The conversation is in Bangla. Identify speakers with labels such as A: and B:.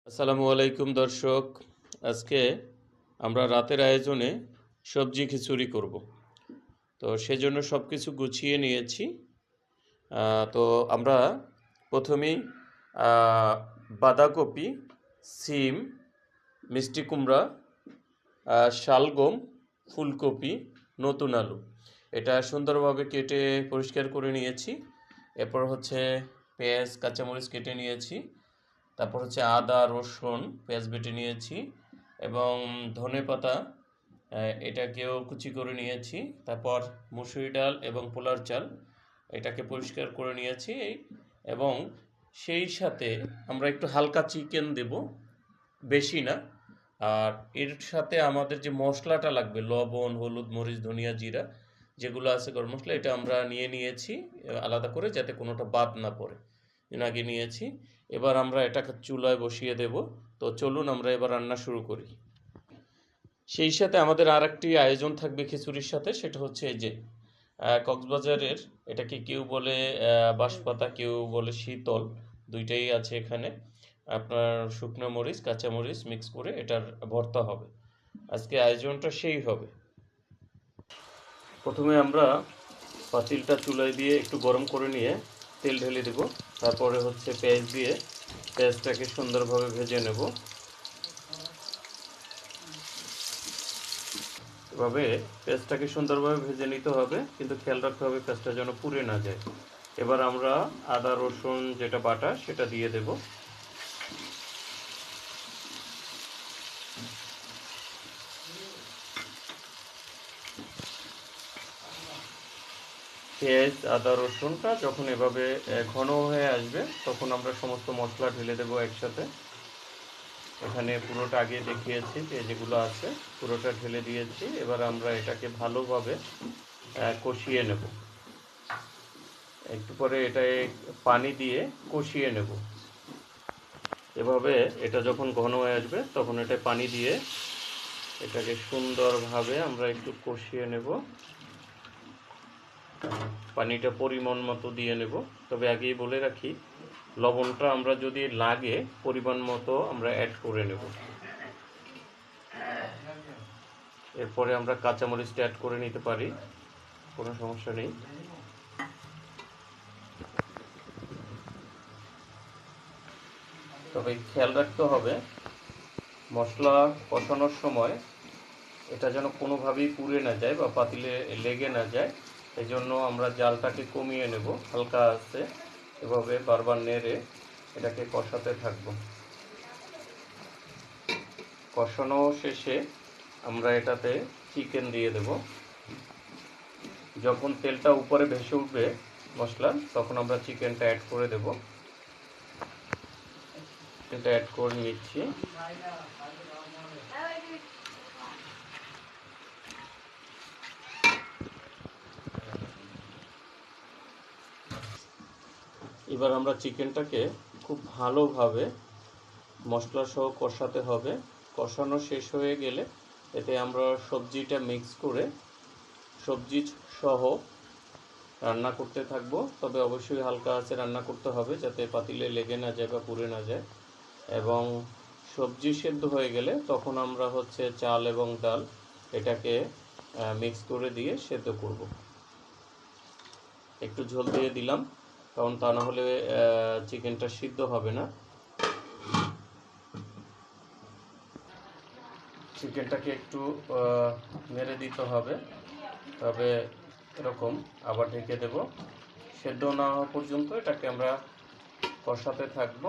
A: আসসালামু আলাইকুম দর্শক। আজকে আমরা রাতের আয়োজনে সবজি খিচুড়ি করব। তো সেজন্য সব কিছু গুছিয়ে নিয়েছি। তো আমরা প্রথমেই বাঁধাকপি, সিম, মিষ্টি কুমড়া, শালগম, ফুলকপি, নতুন আলু এটা সুন্দরভাবে কেটে পরিষ্কার করে নিয়েছি। এরপর হচ্ছে পেঁয়াজ, কাঁচামরিচ কেটে নিয়েছি। তারপর হচ্ছে আদা, রসুন, পেঁয়াজ বেটে নিয়েছি এবং ধনেপাতা এটাকেও কুচি করে নিয়েছি। তারপর মুসুরি ডাল এবং পোলার চাল এটাকে পরিষ্কার করে নিয়েছি এবং সেই সাথে আমরা একটু হালকা চিকেন দেব, বেশি না। আর এর সাথে আমাদের যে মশলাটা লাগবে, লবণ, হলুদ, মরিচ, ধনিয়া, জিরা যেগুলো আছে, গরম মশলা, এটা আমরা নিয়েছি আলাদা করে, যাতে কোনোটা বাদ না পড়ে, আগে নিয়েছি। এবার আমরা এটাকে চুলায় বসিয়ে দেব। তো চলুন আমরা এবার রান্না শুরু করি। সেই সাথে আমাদের আর একটি আয়োজন থাকবে খিচুড়ির সাথে, সেটা হচ্ছে এই যে কক্সবাজারের, এটাকে কেউ বলে বাঁশপাতা, কেউ বলে শীতল, দুইটাই আছে এখানে। আপনার শুকনো মরিচ, কাঁচা মরিচ মিক্স করে এটার ভর্তা হবে। আজকে আয়োজনটা সেই হবে। প্রথমে আমরা পাতিলটা চুলায় দিয়ে একটু গরম করে নিয়ে তেল ঢেলে দেব। তারপরে হচ্ছে পেঁয়াজ দিয়ে পেঁয়াজটাকে সুন্দরভাবে ভেজে নেব। এভাবে পেঁয়াজটাকে সুন্দরভাবে ভেজে নিতে হবে, কিন্তু খেয়াল রাখতে হবে পেঁয়াজটা যেন পুড়ে না যায়। এবার আমরা আদা রসুন যেটা বাটা সেটা দিয়ে দেব। পেঁয়াজ, আদা, রসুনটা যখন এভাবে ঘন হয়ে আসবে, তখন আমরা সমস্ত মশলা ঢেলে দেব একসাথে। এখানে পুরোটা আগে দেখিয়েছি যে যেগুলো আছে পুরোটা ঢেলে দিয়েছি। এবার আমরা এটাকে ভালোভাবে কষিয়ে নেব। একটু পরে এটায় পানি দিয়ে কষিয়ে নেব। এভাবে এটা যখন ঘন হয়ে আসবে, তখন এটা পানি দিয়ে এটাকে সুন্দরভাবে আমরা একটু কষিয়ে নেব। পানিটা পরিমাণ মতো দিয়ে নেব। তবে আগেই বলে রাখি, লবণটা আমরা যদি লাগে পরিমাণ মতো আমরা অ্যাড করে নেব। এরপরে আমরা কাঁচামরিচটা অ্যাড করে নিতে পারি, কোনো সমস্যা নেই। তবে খেয়াল রাখতে হবে মশলা কষানোর সময় এটা যেন কোনোভাবেই পুড়ে না যায় বা পাতিলে লেগে না যায়। এই জন্য আমরা জালটাকে কমিয়ে নেব, হালকা আছে এভাবে বারবার নেড়ে এটাকে কষাতে থাকবো। কষানো শেষে আমরা এটাতে চিকেন দিয়ে দেব। যখন তেলটা উপরে ভেসে উঠবে মশলা, তখন আমরা চিকেনটা অ্যাড করে দেব। এটা অ্যাড করে নিচ্ছি। এবার আমরা চিকেনটাকে খুব ভালোভাবে মশলা সহ কষাতে হবে। কষানো শেষ হয়ে গেলে এতে আমরা সবজিটা মিক্স করে সবজি সহ রান্না করতে থাকবো। তবে অবশ্যই হালকা আঁচে রান্না করতে হবে, যাতে পাতিলে লেগে না যায় বা পুড়ে না যায়। এবং সবজি সেদ্ধ হয়ে গেলে তখন আমরা হচ্ছে চাল এবং ডাল এটাকে মিক্স করে দিয়ে সেদ্ধ করব। একটু ঝোল দিয়ে দিলাম, কারণ তা না হলে চিকেনটা সিদ্ধ হবে না। চিকেনটাকে একটু নেড়ে দিতে হবে, তবে এরকম আবার ঢেকে দেব। সেদ্ধ না হওয়া পর্যন্ত এটাকে আমরা কষাতে থাকবো।